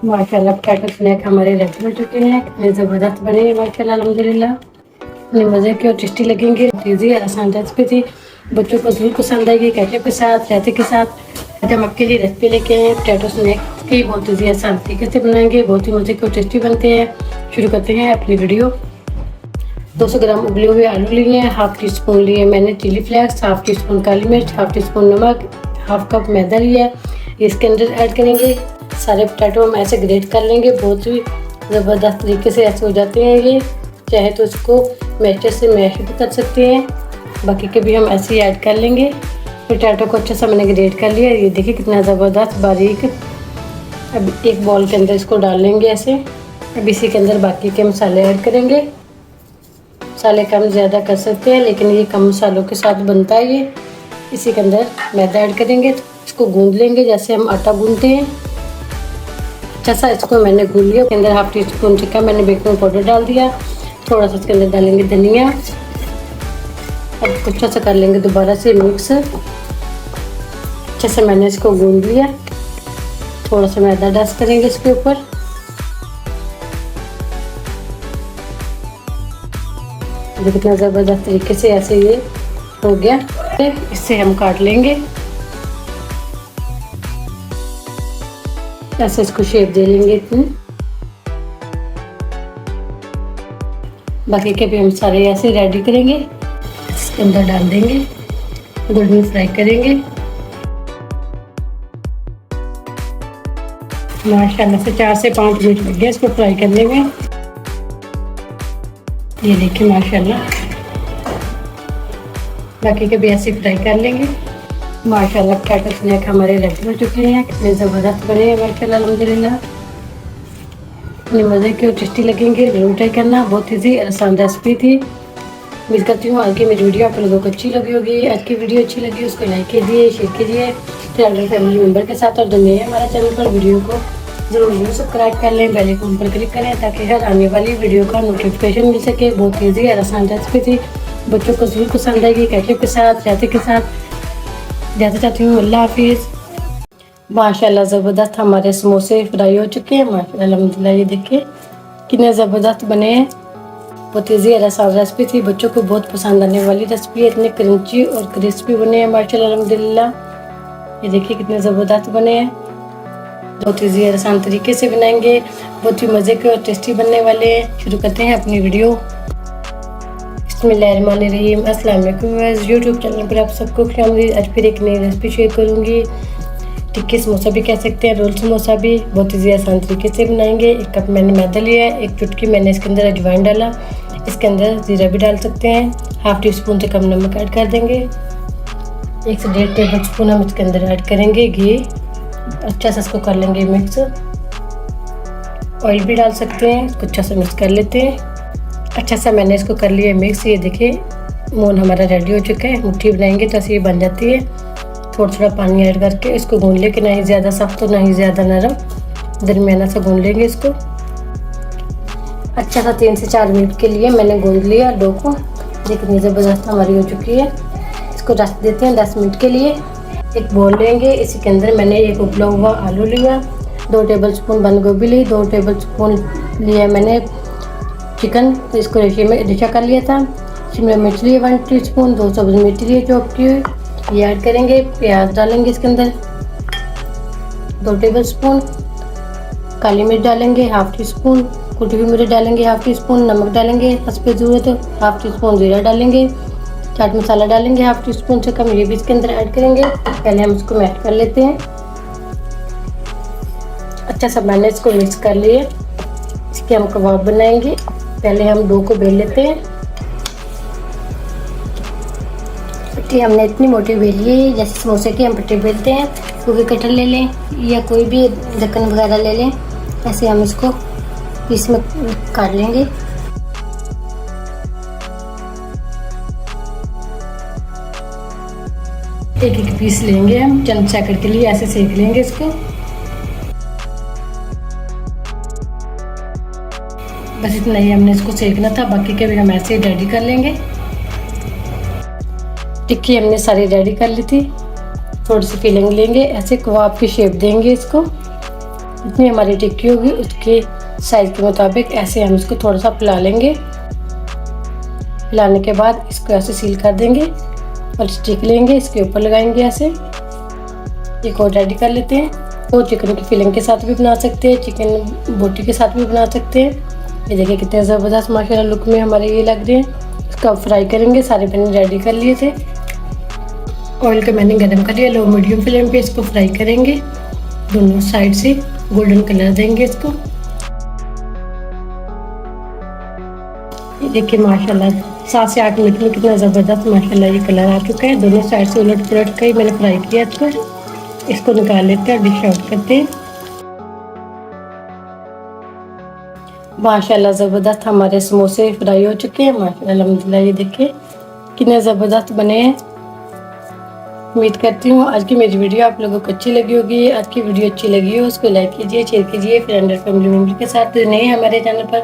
माशाल्लाह potato snack हमारे ready हो चुके हैं। कितने ज़बरदस्त बने हैं माशाल्लाह अल्हम्दुलिल्लाह। इतने मज़े के और टेस्टी लगेंगे। ईजी और आसान रेसिपी थी, बच्चों को जरूर पसंद आएगी। केचप के साथ, रायते के साथ। आज हम आपके लिए रेसिपी लेके आए हैं पोटैटो स्नैक की। बहुत ईजी आसान तरीके से बनाएंगे, बहुत ही मज़े के और टेस्टी बनते हैं। शुरू करते हैं अपनी वीडियो। 200 ग्राम उबले हुए आलू लिए हैं, हाफ टी स्पून लिए मैंने chilli flakes, half teaspoon काली मिर्च, हाफ टी स्पून नमक, हाफ कप मैदा लिया है। इसके अंदर ऐड करेंगे सारे पोटैटो। हम ऐसे ग्रेट कर लेंगे, बहुत ही ज़बरदस्त तरीके से ऐसे हो जाते हैं ये। चाहे तो इसको मैशर से मैश भी कर सकते हैं, बाकी के भी हम ऐसे ही ऐड कर लेंगे। पोटैटो को अच्छा सा मैंने ग्रेट कर लिया। ये देखिए कितना ज़बरदस्त बारीक। अब एक बॉल के अंदर इसको डाल लेंगे ऐसे। अब इसी के अंदर बाकी के मसाले ऐड करेंगे। मसाले कम ज़्यादा कर सकते हैं, लेकिन ये कम मसालों के साथ बनता है ये। इसी के अंदर मैदा ऐड करेंगे, इसको गूंद लेंगे जैसे हम आटा गूंदते हैं। अच्छा सा इसको मैंने गूंद लिया। इसके अंदर हाफ टी स्पून चिकन मैंने बेकिंग पाउडर डाल दिया। थोड़ा सा इसके अंदर डालेंगे धनिया। अब अच्छा सा कर लेंगे दोबारा से मिक्स। अच्छे से मैंने इसको गूंद लिया। थोड़ा सा मैदा डस्ट करेंगे इसके ऊपर। कितना ज़बरदस्त तरीके से ऐसे ये हो गया। इससे हम काट लेंगे, ऐसे इसको शेप दे लेंगे इतनी। बाकी के भी हम सारे ऐसे रेडी करेंगे। इसके अंदर डाल देंगे, गोल्डन फ्राई करेंगे। माशाल्लाह से 4 से 5 मिनट लग गए इसको फ्राई करने में। ये देखिए माशाल्लाह, बाकी के भी ऐसे फ्राई कर लेंगे। माशाल्लाह पोटैटो स्नैक हमारे रेडी हो चुके हैं। कितने ज़बरदस्त बने हैं माशाल्लाह अल्हम्दुलिल्लाह। इतने मज़े के और टेस्टी लगेंगे, जरूर ट्राई करना। बहुत ईजी और आसान रेसिपी थी। उम्मीद करती हूँ आज की मेरी वीडियो आप लोगों को अच्छी लगी होगी। आज की वीडियो अच्छी लगी उसको लाइक कीजिए, शेयर कीजिए फ्रेंड फैमिली मेम्बर के साथ। और जो नए हमारे चैनल पर वीडियो को ज़रूर सब्सक्राइब कर लें, बेल आइकन पर क्लिक करें ताकि हर आने वाली वीडियो का नोटिफिकेशन मिल सके। बहुत ईजी और आसान रेसिपी थी, बच्चों को जरूर पसंद आएगी। केचप के साथ, रायते के साथ। जाते चाहती हूँ अल्लाह हाफिज़। माशाल्लाह ज़बरदस्त हमारे समोसे फ्राई हो चुके हैं माशाल्लाह अल्हम्दुलिल्लाह। ये देखिए कितने ज़बरदस्त बने हैं। बहुत ईजी और आसान रेसिपी थी, बच्चों को बहुत पसंद आने वाली रेसिपी है। इतने क्रंची और क्रिस्पी बने हैं माशाल्लाह अल्हम्दुलिल्लाह। ये देखिए कितने ज़बरदस्त बने हैं। बहुत ईजी और आसान तरीके से बनाएंगे, बहुत ही मज़े के और टेस्टी बनने वाले हैं। शुरू करते हैं अपनी वीडियो। बिस्मिल्लाहिर्रहमानिर्रहीम। अस्सलाम वालेकुम। यूट्यूब चैनल पर आप सबको खुशामदीद। आज फिर एक नई रेसिपी शेयर करूँगी। टिक्की समोसा भी कह सकते हैं, रोल समोसा भी। बहुत ईजी आसान तरीके से बनाएंगे। 1 कप मैंने मैदा लिया है, 1 चुटकी मैंने इसके अंदर अजवाइन डाला। इसके अंदर ज़ीरा भी डाल सकते हैं। हाफ टी स्पून से कम नमक ऐड कर देंगे। 1 से 1.5 टेबल स्पून हम इसके अंदर ऐड करेंगे घी। अच्छा सा इसको कर लेंगे मिक्स। ऑयल भी डाल सकते हैं, इसको अच्छा सा मिक्स कर लेते हैं। अच्छा सा मैंने इसको कर लिया मिक्स। ये देखिए मोन हमारा रेडी हो चुका है। मुट्ठी बनाएंगे तो ऐसे ये बन जाती है। थोड़ा थोड़ा पानी ऐड करके इसको गूंद लेंगे, ना ही ज़्यादा सख्त और ना ही ज़्यादा नरम, दरमियाना सा गूंद लेंगे इसको। अच्छा सा 3 से 4 मिनट के लिए मैंने गूंद लिया डो को। कितनी ज़बरदस्त हमारी हो चुकी है। इसको रख देते हैं 10 मिनट के लिए। एक बोल लेंगे, इसी के अंदर मैंने एक उबला हुआ आलू लिया, 2 टेबल स्पून बंद गोभी ली, 2 टेबल स्पून लिया मैंने चिकन, तो इसको रेशा कर लिया था। शिमला मिर्च लिए 1 टीस्पून, 2 सब्ज़ मिर्च लिए चॉप की हुई, ये ऐड करेंगे। प्याज डालेंगे इसके अंदर 2 टेबल स्पून, काली मिर्च डालेंगे हाफ टी स्पून, कुटी हुई मिर्च डालेंगे हाफ टी स्पून, नमक डालेंगे हस्बे ज़रूरत, हाफ टी स्पून जीरा डालेंगे, चाट मसाला डालेंगे हाफ टी स्पून से कम, ये भी इसके अंदर ऐड करेंगे। पहले हम इसको मैश कर लेते हैं। अच्छा सा मैंने इसको मिक्स कर लिए। इसके हम कबाब बनाएंगे। पहले हम डो को बेल लेते हैं। पट्टी हमने इतनी मोटी बेल ली जैसे समोसे की हम पट्टी बेलते हैं। कोई कटर ले लें या कोई भी ढक्कन वगैरह ले लें। ऐसे हम इसको पीस में काट लेंगे। एक एक पीस लेंगे हम चंद सेकंड के लिए, ऐसे सेक लेंगे इसको। बस इतना ही हमने इसको सेकना था, बाकी के भी हम ऐसे ही रेडी कर लेंगे। टिक्की हमने सारी रेडी कर ली थी। थोड़ी सी फिलिंग लेंगे, ऐसे कबाब की शेप देंगे इसको। जितनी हमारी टिक्की होगी उसके साइज के मुताबिक ऐसे हम इसको थोड़ा सा फैला लेंगे। फैलाने के बाद इसको ऐसे सील कर देंगे और स्टिक लेंगे, इसके ऊपर लगाएंगे ऐसे। एक और रेडी कर लेते हैं। तो चिकन की फिलिंग के साथ भी बना सकते हैं, चिकन बोटी के साथ भी बना सकते हैं। ये देखिए कितने ज़बरदस्त माशाल्लाह लुक में हमारे ये लग रहे हैं। इसको अब फ्राई करेंगे। सारे मैंने रेडी कर लिए थे। ऑयल को मैंने गर्म कर लिया, लो मीडियम फ्लेम पे इसको फ्राई करेंगे। दोनों साइड से गोल्डन कलर देंगे इसको। ये देखिए माशाल्लाह 7 से 8 मिनट में कितना ज़बरदस्त माशाल्लाह ये कलर आ चुका है। दोनों साइड से उलट पुलट कर ही मैंने फ्राई किया इसको निकाल लेते हैं, डिश आउट करते हैं। माशाल्लाह ज़बरदस्त हमारे समोसे फ्राई हो चुके हैं माशाल्लाह अल्हम्दुलिल्लाह। ये देखिए कितने ज़बरदस्त बने हैं। उम्मीद करती हूँ आज की मेरी वीडियो आप लोगों को अच्छी लगी होगी। आज की वीडियो अच्छी लगी हो उसको लाइक कीजिए, शेयर कीजिए फ्रेंड और फैमिली मेम्बर के साथ। नए हमारे चैनल पर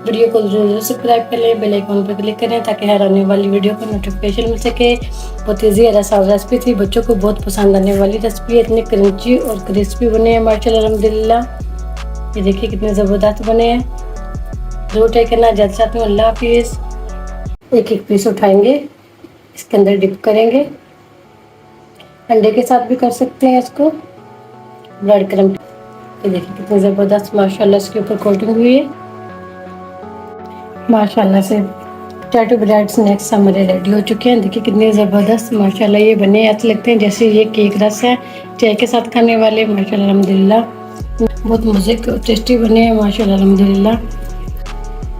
वीडियो को जरूर सब्सक्राइब कर लें, बेल आइकन पर क्लिक करें ताकि हर आने वाली वीडियो को नोटिफिकेशन मिल सके। बहुत ईजी और आसान रेसिपी थी, बच्चों को बहुत पसंद आने वाली रेसिपी है। इतनी क्रंची और क्रिस्पी बने हैं माशाल्लाह अल्हम्दुलिल्लाह। ये देखिए कितने ज़बरदस्त बने हैं। जरूर ट्राई करना। जल्द चाहती हूँ। अल्लाह हाफिज़। एक एक पीस उठाएंगे, इसके अंदर डिप करेंगे। अंडे के साथ भी कर सकते हैं इसको, ब्रेड क्रम्ब। ये देखिए कितनी ज़बरदस्त माशाल्लाह इसके ऊपर कोटिंग हुई है माशाल्लाह से। पोटैटो ब्रेड स्नैक्स हमारे रेडी हो चुके हैं। देखिए कितने ज़बरदस्त माशाल्लाह ये बने। ऐसे लगते हैं जैसे ये केक रस है, चाय के साथ खाने वाले माशाल्लाह अल्हम्दुलिल्लाह। बहुत मज़े के टेस्टी बने हैं माशाल्लाह अल्हम्दुलिल्लाह।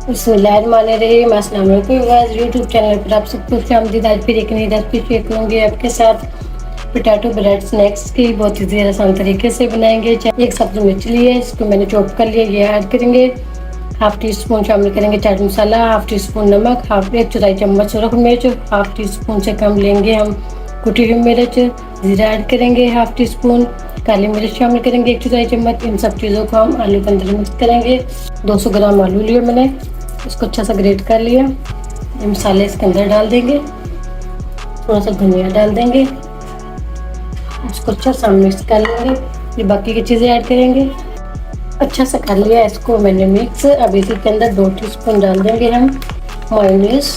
बिस्मिल्लाहिर्रहमानिर्रहीम। अस्सलाम वालेकुम। यूट्यूब चैनल पर आप सबको खुशामदीद। आज फिर एक नई रेसिपी शेयर करूँगी आपके साथ। पोटैटो ब्रेड स्नैक्स की बहुत ईजी आसान तरीके से बनाएंगे। एक सब्जी मिर्च ली है, इसको मैंने चॉप कर लिया, ये ऐड करेंगे। हाफ टी स्पून शामिल करेंगे chaat masala, half teaspoon नमक, हाफ 1 चम्मच सुरख मिर्च, हाफ टी स्पून से कम लेंगे हम कुटी हुई मिर्च। जीरा ऐड करेंगे हाफ टी स्पून, काली मिर्च शामिल करेंगे 1 चम्मच। इन सब चीज़ों को हम आलू के अंदर मिक्स करेंगे। 200 ग्राम आलू लिए मैंने, इसको अच्छा सा ग्रेट कर लिया। ये मसाले इसके अंदर डाल देंगे, थोड़ा सा धनिया डाल देंगे, इसको अच्छा सा मिक्स कर लेंगे। ये बाकी की चीज़ें ऐड करेंगे। अच्छा सा कर लिया इसको मैंने मिक्स। अब इसी के अंदर 2 टीस्पून डाल देंगे हम मायोनीज।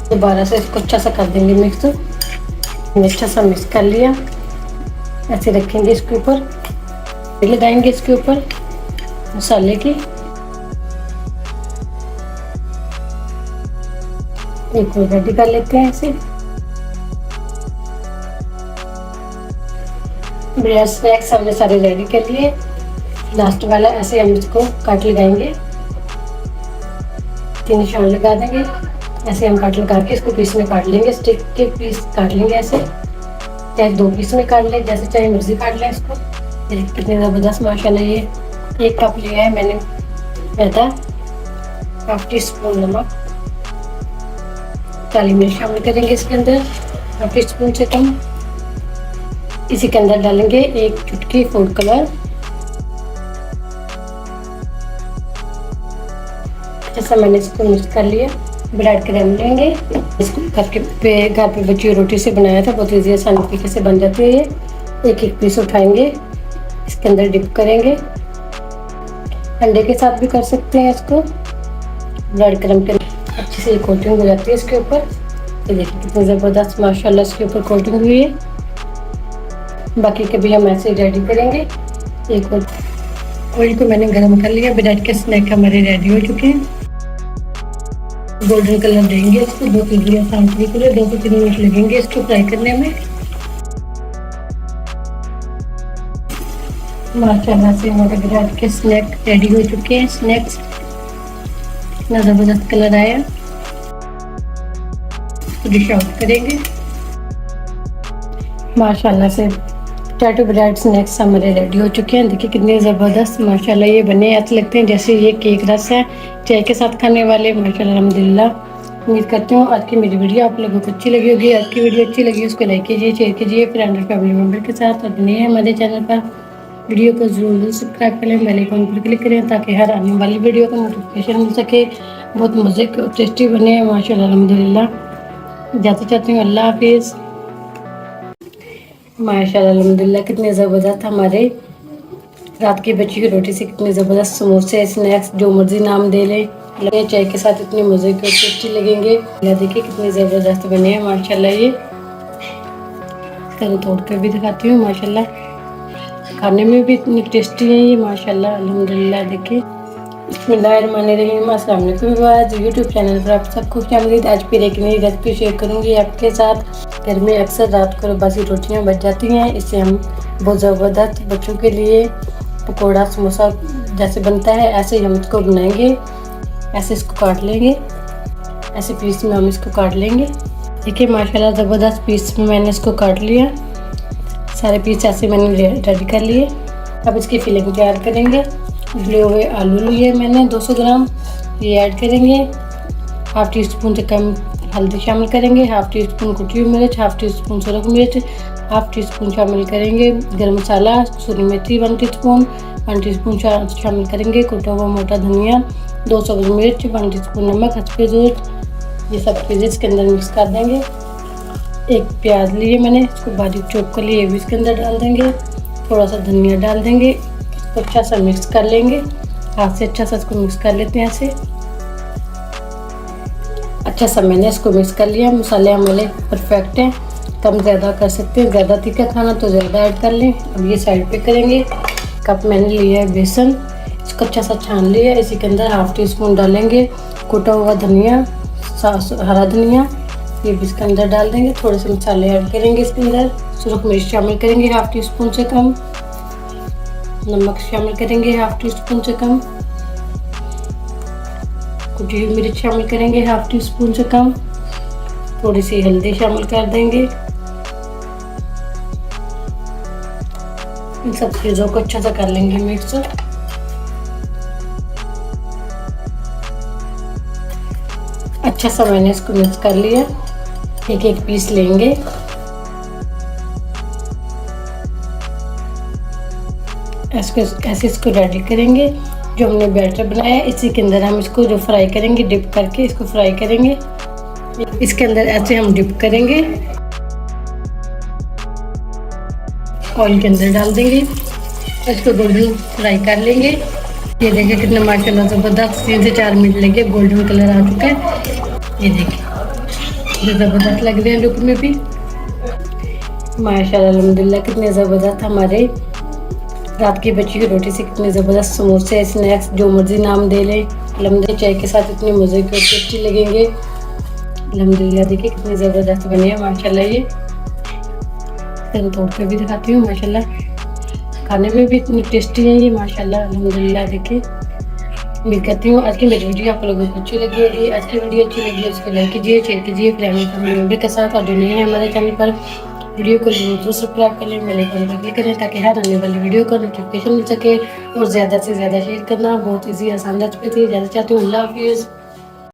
दोबारा से इसको अच्छा सा कर देंगे मिक्स। अच्छा सा मिक्स कर लिया, ऐसे रखेंगे इसके ऊपर, लगाएंगे इसके ऊपर मसाले की। एक और रेडी कर लेते हैं ऐसे। ब्रेड स्नैक्स हमने सारे रेडी कर लिए। लास्ट वाला ऐसे हम इसको काट लगाएंगे, 3 निशान लगा देंगे। ऐसे हम काट लगा के इसको पीस में काट लेंगे। स्टिक के पीस काट लेंगे ऐसे, चाहे 2 पीस में काट लें, जैसे चाहे मर्जी काट लें इसको। कितने ज़बरदस्त माशाल्लाह। ये 1 कप लिया है मैंने मैदा, हाफ टी स्पून नमक, काली मिर्च शामिल करेंगे इसके अंदर, हाफ टी स्पून से कम। इसी के अंदर डालेंगे 1 चुटकी फूड कलर। जैसा मैंने इसको मिक्स कर लिया। ब्रेड क्रम्ब लेंगे, इसको घर पे बची रोटी से बनाया था, बहुत ईजी आसान तरीके से बन जाती है ये। एक एक पीस उठाएंगे, इसके अंदर डिप करेंगे। अंडे के साथ भी कर सकते हैं इसको। ब्रेड क्रम्ब के अच्छे से कोटिंग हो जाती है इसके ऊपर। ये देखिए कितनी ज़बरदस्त माशाल्लाह इसके ऊपर कोटिंग हुई है। बाकी के भी हम ऐसे ही रेडी करेंगे। एक और ऑयल को मैंने गरम कर लिया। ब्रेड के स्नैक हमारे रेडी हो चुके हैं। गोल्डन कलर देंगे इसको, 2 ईजी आसान तरीके से। 2 से 3 मिनट लगेंगे इसको फ्राई करने में। माशाल्लाह से हमारे ब्रेड के स्नैक रेडी हो चुके हैं। स्नैक्स कितना ज़बरदस्त कलर आया। डिश आउट करेंगे। माशाल्लाह से पोटैटो ब्रेड स्नैक्स हमारे रेडी हो चुके हैं। देखिए कितने ज़बरदस्त माशाल्लाह ये बने। ऐसे लगते हैं जैसे ये केक रस है, चाय के साथ खाने वाले माशाल्लाह अल्हम्दुलिल्लाह। उम्मीद करती हूँ आज की मेरी वीडियो आप लोगों को अच्छी लगी होगी। आज की वीडियो अच्छी लगी उसको लाइक कीजिए, शेयर कीजिए फ्रेंड और फैमिली मेम्बर के साथ। और नए हैं हमारे चैनल पर वीडियो को जरूर सब्सक्राइब करें, बेल आइकन पर क्लिक करें ताकि हर आने वाली वीडियो का नोटिफिकेशन मिल सके। बहुत मज़े के और टेस्टी बने हैं माशाल्लाह अल्हम्दुलिल्लाह। जाते चाहती हूँ। अल्लाह हाफिज़। माशाल्लाह अल्हम्दुलिल्लाह कितने ज़बरदस्त हमारे रात की बची हुई रोटी से कितने ज़बरदस्त समोसे स्नैक्स जो मर्जी नाम दे लें, लगे चाय के साथ इतने मज़े के और टेस्टी लगेंगे। देखिए कितने ज़बरदस्त बने हैं माशाल्लाह। ये कल तोड़ कर भी दिखाती हूँ माशाल्लाह, खाने में भी इतनी टेस्टी है ये माशाल्लाह अल्हम्दुलिल्लाह। देखिए बिस्मिल्लाहिर्रहमानिर्रहीम, अस्सलाम वालेकुम। आज यूट्यूब चैनल पर आप सबको खुशामदीद। आज फिर एक नई रेसिपी शेयर करूँगी आपके साथ। घर में अक्सर रात को बासी रोटियाँ बच जाती हैं, इससे हम बहुत ज़बरदस्त बच्चों के लिए पकौड़ा समोसा जैसे बनता है ऐसे ही हम इसको बनाएंगे। ऐसे इसको काट लेंगे, ऐसे पीस में हम इसको काट लेंगे। देखिए माशाल्लाह ज़बरदस्त पीस में मैंने इसको काट लिया। सारे पीस ऐसे मैंने रेडी कर लिए। अब इसकी फिलिंग तैयार करेंगे। उबले हुए आलू लिए मैंने 200 ग्राम, ये ऐड करेंगे। हाफ़ टी स्पून से कम हल्दी शामिल करेंगे, हाफ़ टी स्पून कुटी हुई मिर्च, हाफ़ टी स्पून सुरख मिर्च, हाफ़ टी स्पून शामिल करेंगे गरम मसाला, सूरी मेथी 1 टीस्पून, 1 टीस्पून शामिल करेंगे कुटा हुआ मोटा धनिया, 2 सब्ज़ मिर्च, 1 टीस्पून नमक हस्बे ज़रूरत। ये सब चीज़ें इसके अंदर मिक्स कर देंगे। एक प्याज लिए मैंने, इसको बारीक चॉप कर लिए, ये भी इसके अंदर डाल देंगे। थोड़ा सा धनिया डाल देंगे, इसको अच्छा सा मिक्स कर लेंगे। हाथ से अच्छा सा इसको मिक्स कर लेते हैं ऐसे। अच्छा सा मैंने इसको मिक्स कर लिया। मसाले हमारे परफेक्ट हैं, कम ज़्यादा कर सकते हैं, ज़्यादा तीखा खाना तो ज़्यादा ऐड कर लें। अब ये साइड पे करेंगे। कप मैंने लिया है बेसन, इसको अच्छा सा छान लिया। इसी के अंदर हाफ़ टी स्पून डालेंगे कुटा हुआ धनिया, हरा धनिया, ये भी इसके अंदर डाल देंगे। थोड़े से मसाले ऐड करेंगे इसके अंदर। सुरख मिर्च शामिल करेंगे हाफ़ टी स्पून से कम, नमक शामिल करेंगे हाफ़ टी स्पून से कम, कुटी हुई मिर्च शामिल करेंगे हाफ़ टी स्पून से कम, थोड़ी सी हल्दी शामिल कर देंगे। इन सब चीज़ों को अच्छा सा कर लेंगे मिक्स। अच्छा सा मैंने इसको मिक्स कर लिया। एक एक पीस लेंगे। ऐसे इसको रेडी करेंगे। जो हमने बैटर बनाया है इसी के अंदर हम इसको जो फ्राई करेंगे, डिप करके इसको फ्राई करेंगे। इसके अंदर ऐसे हम डिप करेंगे, ऑयल के अंदर डाल देंगे, इसको गोल्डन फ्राई कर लेंगे। ये देखिए कितना माशाल्लाह ज़बरदस्त 3 से 4 मिनट लगे, गोल्डन कलर आ चुका है। ये देखिए ज़बरदस्त लग रहे हैं लुक में भी माशाल्लाह अल्हम्दुलिल्लाह। कितने ज़बरदस्त हमारे रात की बची हुई रोटी से कितने ज़बरदस्त समोसे स्नैक्स जो मर्जी नाम दे लें, अल्हम्दुलिल्लाह चाय के साथ इतने मज़े के और टेस्टी लगेंगे अल्हम्दुलिल्लाह। देखिए कितने ज़बरदस्त बने हैं माशाल्लाह। ये कल तोड़ कर भी दिखाती हूँ माशाल्लाह, खाने में भी इतनी टेस्टी है ये माशाल्लाह अल्हम्दुलिल्लाह। देखिए उम्मीद करती हूँ आज की मेरी वीडियो आप लोगों को अच्छी लगी होगी। आज की वीडियो अच्छी लगी है उसको लाइक कीजिए, शेयर कीजिए फ्रेंड फैमिली के साथ। और जो नहीं है हमारे चैनल पर वीडियो को जरूर सब्सक्राइब कर लें, मेरे को क्लिक करें ताकि हर आने वाली वीडियो का नोटिफिकेशन मिल सके। और ज़्यादा से ज़्यादा शेयर करना बहुत ईजी आसान रेसिपी थी। ज़्यादा चाहती हूँ। अल्लाह हाफिज़।